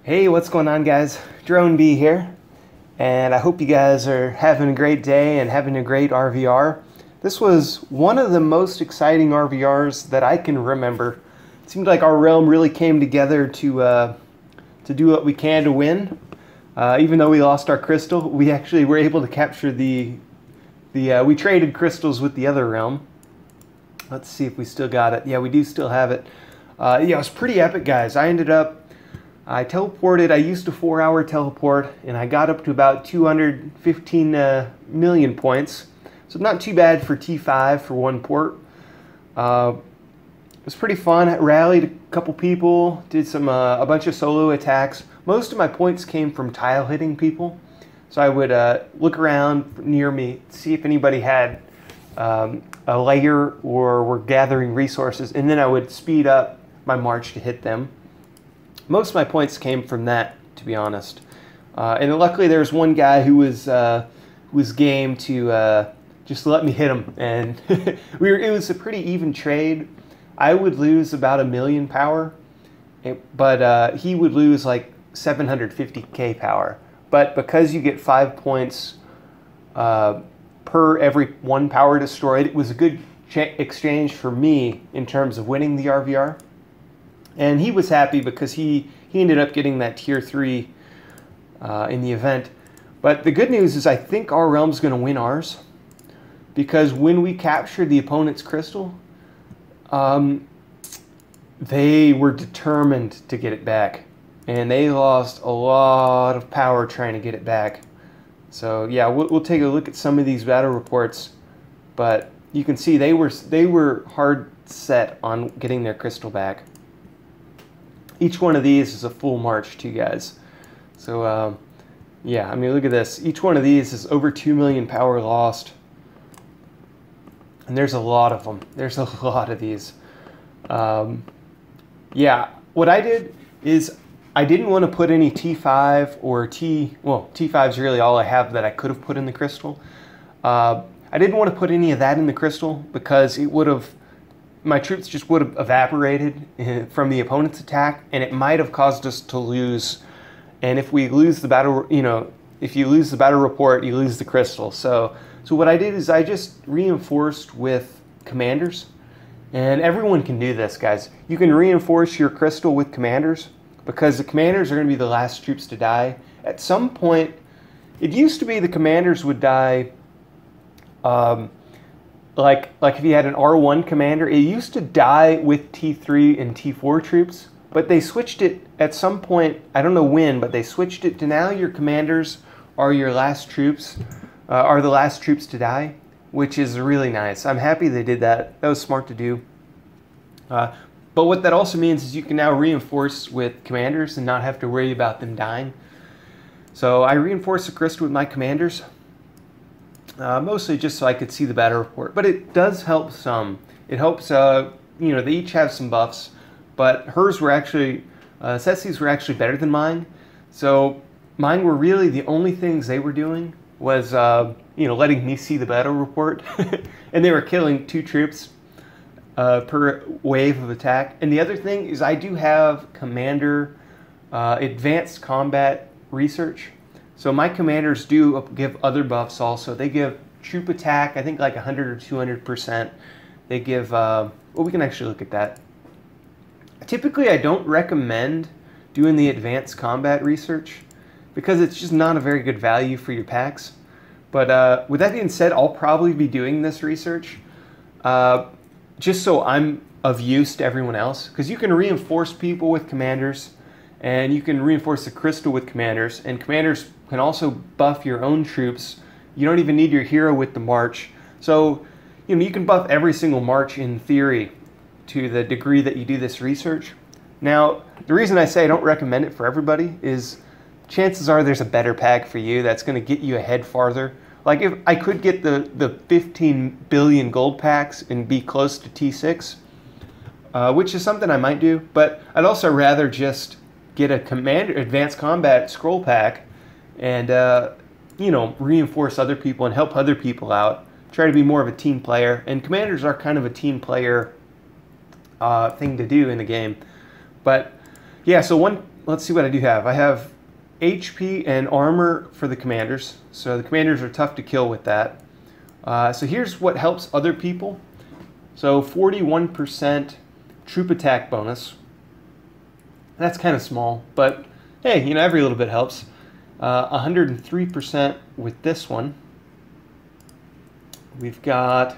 Hey, what's going on, guys? Drone B here, and I hope you guys are having a great day and having a great RVR. This was one of the most exciting RVRs that I can remember. It seemed like our realm really came together to do what we can to win. Even though we lost our crystal, we actually were able to capture we traded crystals with the other realm. Let's see if we still got it. Yeah, we do still have it. Yeah, it was pretty epic, guys. I teleported. I used a 4-hour teleport, and I got up to about 215 million points. So not too bad for T5 for one port. It was pretty fun. I rallied a couple people, did a bunch of solo attacks. Most of my points came from tile hitting people. So I would look around near me, see if anybody had a layer or were gathering resources, and then I would speed up my march to hit them. Most of my points came from that, to be honest. And luckily there was one guy who was game to just let me hit him. And it was a pretty even trade. I would lose about 1 million power, but he would lose like 750k power. But because you get 5 points per every 1 power destroyed, it was a good exchange for me in terms of winning the RVR. And he was happy because he ended up getting that tier 3 in the event. But the good news is I think our realm's going to win ours, because when we captured the opponent's crystal, they were determined to get it back. And they lost a lot of power trying to get it back. So yeah, we'll take a look at some of these battle reports. But you can see they were hard set on getting their crystal back. Each one of these is a full march too, guys. So yeah, I mean, look at this. Each one of these is over 2 million power lost. And there's a lot of them. There's a lot of these. Yeah, what I did is I didn't want to put any T5 or T5 is really all I have that I could have put in the crystal. I didn't want to put any of that in the crystal because it would have, my troops just would have evaporated from the opponent's attack, and it might have caused us to lose. And if we lose the battle, if you lose the battle report, you lose the crystal. So what I did is I just reinforced with commanders. And everyone can do this, guys. You can reinforce your crystal with commanders, because the commanders are going to be the last troops to die. At some point, it used to be the commanders would die, like if you had an R1 commander, it used to die with T3 and T4 troops, but they switched it at some point, I don't know when, but they switched it to now your commanders are your last troops, are the last troops to die, which is really nice. I'm happy they did that. That was smart to do. But what that also means is you can now reinforce with commanders and not have to worry about them dying. So I reinforced the crystal with my commanders, mostly just so I could see the battle report. But it does help some. It helps, they each have some buffs, but hers were actually, Ceci's were actually better than mine. So mine were really the only things they were doing was, letting me see the battle report. And they were killing 2 troops per wave of attack. And the other thing is I do have commander advanced combat research. So my commanders do give other buffs also. They give troop attack, I think like 100 or 200%. They give, well, we can actually look at that. Typically, I don't recommend doing the advanced combat research because it's just not a very good value for your packs. But with that being said, I'll probably be doing this research just so I'm of use to everyone else. Because you can reinforce people with commanders, and you can reinforce the crystal with commanders, and commanders can also buff your own troops. You don't even need your hero with the march. So, you can buff every single march in theory to the degree that you do this research. Now, the reason I say I don't recommend it for everybody is chances are there's a better pack for you that's going to get you ahead farther. Like if I could get the 15 billion gold packs and be close to T6, which is something I might do, but I'd also rather just get a commander advanced combat scroll pack and reinforce other people and help other people out. Try to be more of a team player, and commanders are kind of a team player thing to do in the game. But yeah, so let's see what I do have. I have HP and armor for the commanders. So the commanders are tough to kill with that. So here's what helps other people. So 41% troop attack bonus. That's kind of small, but hey, you know, every little bit helps. 103% with this one. We've got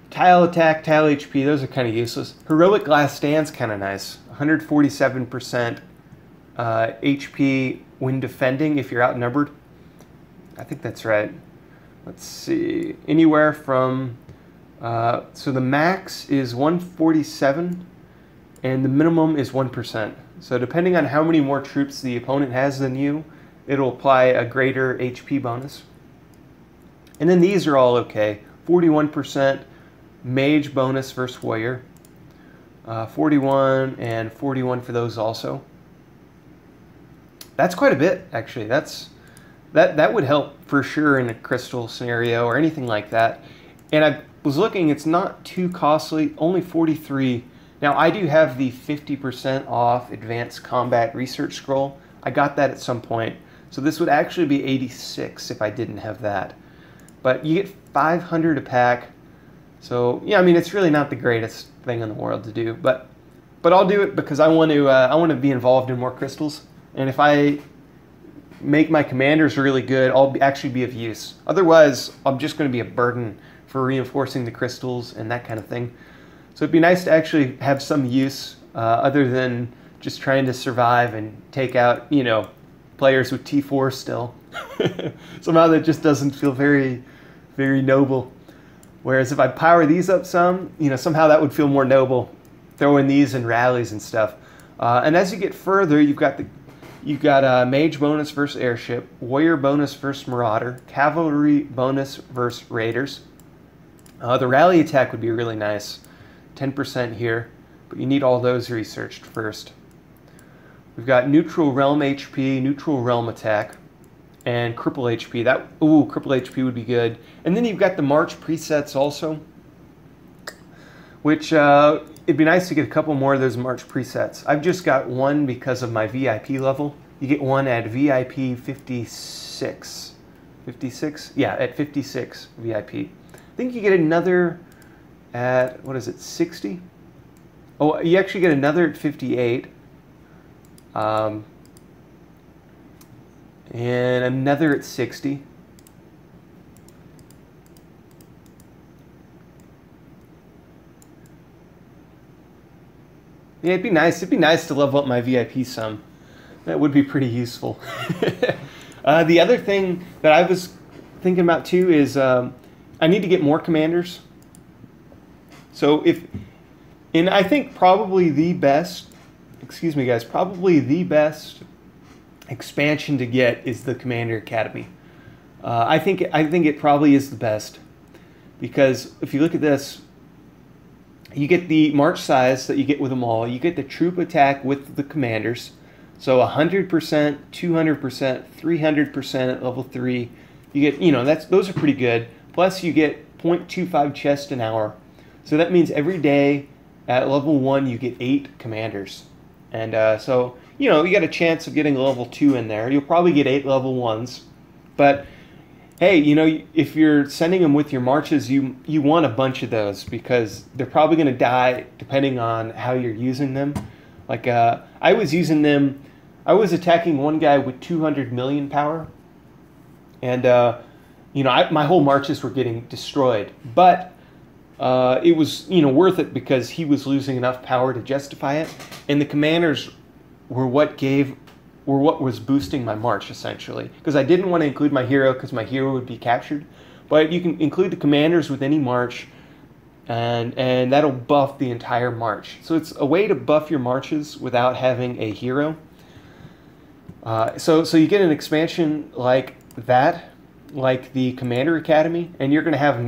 tile attack, tile HP. Those are kind of useless. Heroic last stand's kind of nice. 147% HP when defending if you're outnumbered. I think that's right. Let's see. Anywhere from so the max is 147 and the minimum is 1%. So depending on how many more troops the opponent has than you, it'll apply a greater HP bonus. And then these are all okay. 41% mage bonus versus warrior. 41 and 41 for those also. That's quite a bit, actually. That would help for sure in a crystal scenario or anything like that. And I was looking, it's not too costly, only 43. Now I do have the 50% off advanced combat research scroll. I got that at some point. So this would actually be 86 if I didn't have that. But you get 500 a pack. So yeah, I mean, it's really not the greatest thing in the world to do, but I'll do it because I want to be involved in more crystals. And if I make my commanders really good, I'll actually be of use. Otherwise, I'm just going to be a burden for reinforcing the crystals and that kind of thing. So it'd be nice to actually have some use other than just trying to survive and take out, you know, players with T4 still. Somehow that just doesn't feel very, very noble. Whereas if I power these up some, you know, somehow that would feel more noble. Throw in these and rallies and stuff. And as you get further, you've got mage bonus versus airship, warrior bonus versus marauder, cavalry bonus versus raiders. The rally attack would be really nice, 10% here, but you need all those researched first. We've got neutral realm HP, neutral realm attack, and cripple HP. Cripple HP would be good. And then you've got the march presets also, which it'd be nice to get a couple more of those march presets. I've just got one because of my VIP level. You get one at VIP 56. 56? Yeah, at 56 VIP. I think you get another at, what is it, 60? Oh, you actually get another at 58. And another at 60. Yeah, it'd be nice to level up my VIP some. That would be pretty useful. The other thing that I was thinking about too is I need to get more commanders. So and I think probably the best, excuse me guys, probably the best expansion to get is the Commander Academy. I think it probably is the best because if you look at this, you get the march size that you get with them all. You get the troop attack with the commanders. So 100%, 200%, 300% at level 3. You get, you know, those are pretty good. Plus you get 0.25 chest an hour. So that means every day at level 1 you get 8 commanders. And so, you know, you got a chance of getting a level 2 in there. You'll probably get 8 level 1s. But hey, you know, if you're sending them with your marches, you want a bunch of those because they're probably going to die depending on how you're using them. Like I was using them, I was attacking one guy with 200 million power, and you know, my whole marches were getting destroyed. But it was, you know, worth it because he was losing enough power to justify it, and the commanders were what was boosting my march essentially. Because I didn't want to include my hero because my hero would be captured, but you can include the commanders with any march. And that'll buff the entire march. So it's a way to buff your marches without having a hero. So you get an expansion like that, like the Commander Academy, and you're going to have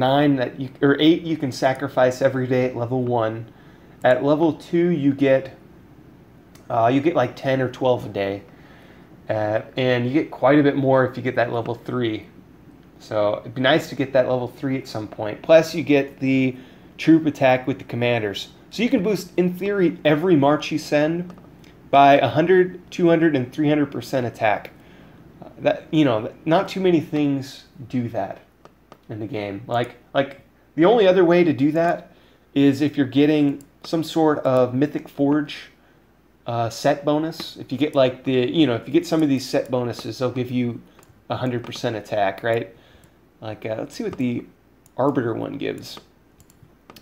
8 you can sacrifice every day at level 1. At level 2 you get like 10 or 12 a day, and you get quite a bit more if you get that level 3. So it'd be nice to get that level 3 at some point. Plus you get the troop attack with the commanders. So you can boost, in theory, every march you send by 100, 200, and 300% attack. That, you know, not too many things do that in the game. Like the only other way to do that is if you're getting some sort of Mythic Forge set bonus. If you get like if you get some of these set bonuses, they'll give you 100% attack, right? Like, let's see what the Arbiter one gives.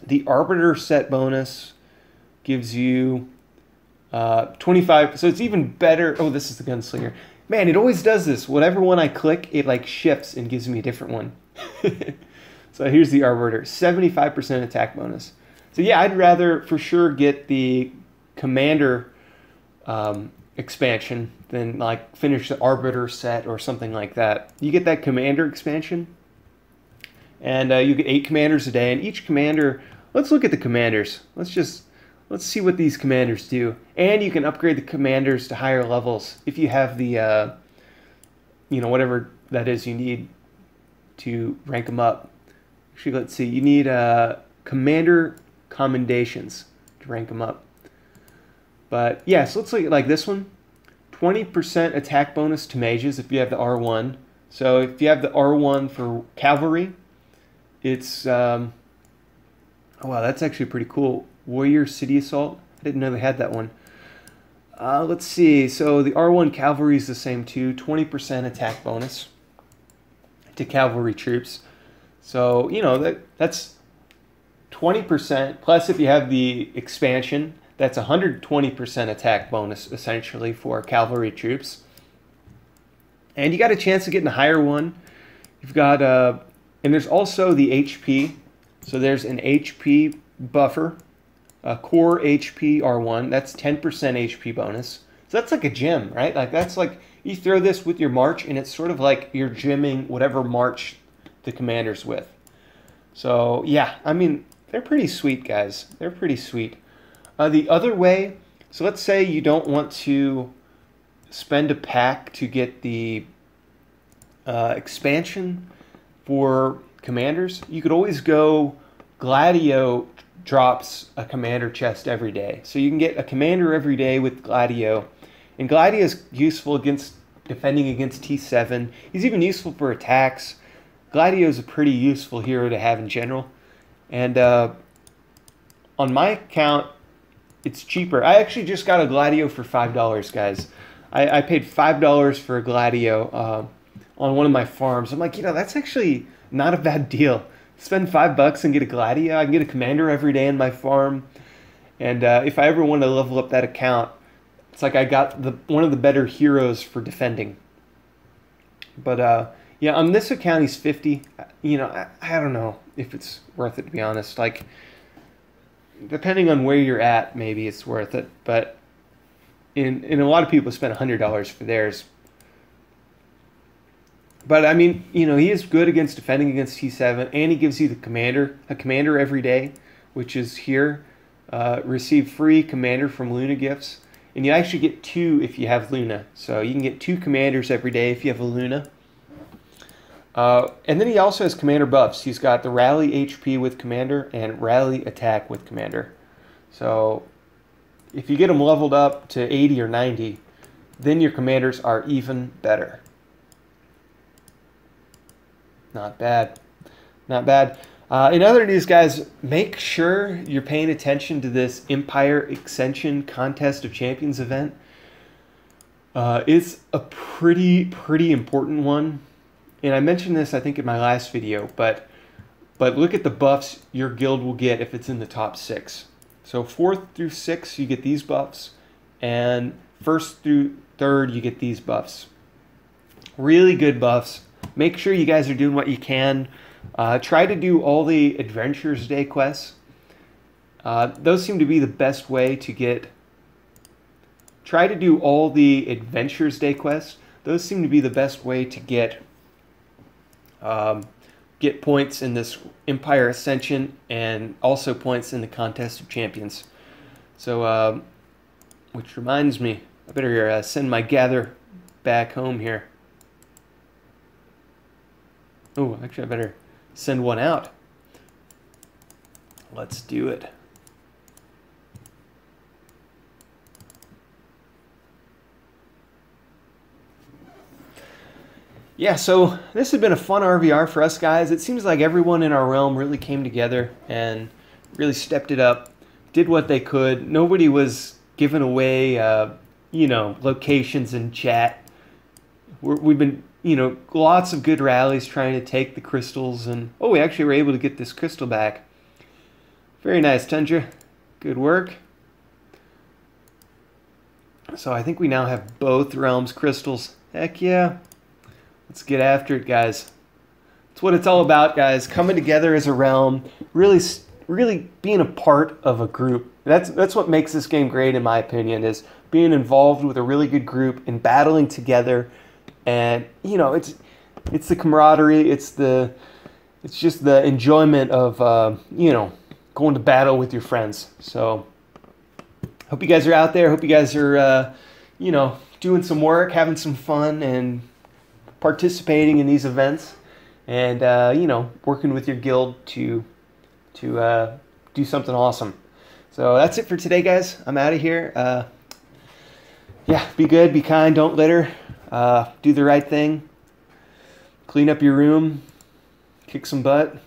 The Arbiter set bonus gives you 25, so it's even better. Oh, this is the Gunslinger. Man, it always does this. Whatever one I click, it like shifts and gives me a different one. So here's the Arbiter, 75% attack bonus. So yeah, I'd rather for sure get the Commander expansion than like finish the Arbiter set or something like that. You get that Commander expansion, and you get 8 commanders a day, and each commander, let's look at the commanders. Let's see what these commanders do. And you can upgrade the commanders to higher levels if you have the, whatever that is you need to rank them up. Actually, let's see. You need commander commendations to rank them up. But yeah, so let's look at like this one. 20% attack bonus to mages if you have the R1. So if you have the R1 for cavalry, it's, oh wow, that's actually pretty cool. Warrior City Assault. I didn't know they had that one. Let's see. So the R1 Cavalry is the same too. 20% attack bonus to cavalry troops. So, that's 20%. Plus, if you have the expansion, that's 120% attack bonus, essentially, for cavalry troops. And you got a chance of getting a higher one. You've got, and there's also the HP. So there's an HP buffer. Core HP R1, that's 10% HP bonus. So that's like a gem, right? Like that's like, you throw this with your march and it's sort of like you're gymming whatever march the commander's with. So yeah, I mean, they're pretty sweet, guys. They're pretty sweet. The other way, so let's say you don't want to spend a pack to get the expansion for commanders. You could always go Gladio drops a commander chest every day. So you can get a commander every day with Gladio. And Gladio is useful against defending against T7. He's even useful for attacks. Gladio is a pretty useful hero to have in general. And on my account, it's cheaper. I actually just got a Gladio for $5, guys. I paid $5 for a Gladio on one of my farms. I'm like, that's actually not a bad deal. Spend $5 and get a Gladio. I can get a commander every day in my farm. And if I ever want to level up that account, it's like I got one of the better heroes for defending. But yeah, on this account he's 50. I don't know if it's worth it, to be honest. Like, depending on where you're at, maybe it's worth it. But in a lot of people spend $100 for theirs. But I mean, he is good against defending against T7, and he gives you a commander every day, which is here. Receive free commander from Luna gifts, and you actually get 2 if you have Luna. So you can get 2 commanders every day if you have a Luna. And then he also has commander buffs. He's got the rally HP with commander and rally attack with commander. So if you get them leveled up to 80 or 90, then your commanders are even better. Not bad. Not bad. In other news, guys, make sure you're paying attention to this Empire Ascension Contest of Champions event. It's a pretty important one. And I mentioned this, I think, in my last video, but look at the buffs your guild will get if it's in the top 6. So 4th through 6th, you get these buffs, and 1st through 3rd, you get these buffs. Really good buffs. Make sure you guys are doing what you can. Try to do all the Adventures Day quests. Those seem to be the best way to get... Try to do all the Adventures Day quests. Those seem to be the best way to get points in this Empire Ascension and also points in the Contest of Champions. So, which reminds me, I better send my gather back home here. Oh, actually, I better send one out. Let's do it. Yeah, so this has been a fun RVR for us guys. It seems like everyone in our realm really came together and really stepped it up, did what they could. Nobody was giving away, locations in chat. We've been, lots of good rallies trying to take the crystals, and we actually were able to get this crystal back. Very nice, Tundra. Good work. So I think we now have both realms crystals. Heck yeah. Let's get after it, guys. That's what it's all about, guys. Coming together as a realm, really being a part of a group. That's what makes this game great, in my opinion, is being involved with a really good group and battling together. And it's the camaraderie. It's just the enjoyment of going to battle with your friends. So hope you guys are out there. Hope you guys are doing some work, having some fun, and participating in these events, and working with your guild to do something awesome. So that's it for today, guys. I'm out of here. Yeah, be good, be kind, don't litter, do the right thing, clean up your room, kick some butt,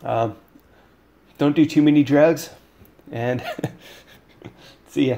don't do too many drugs, and see ya.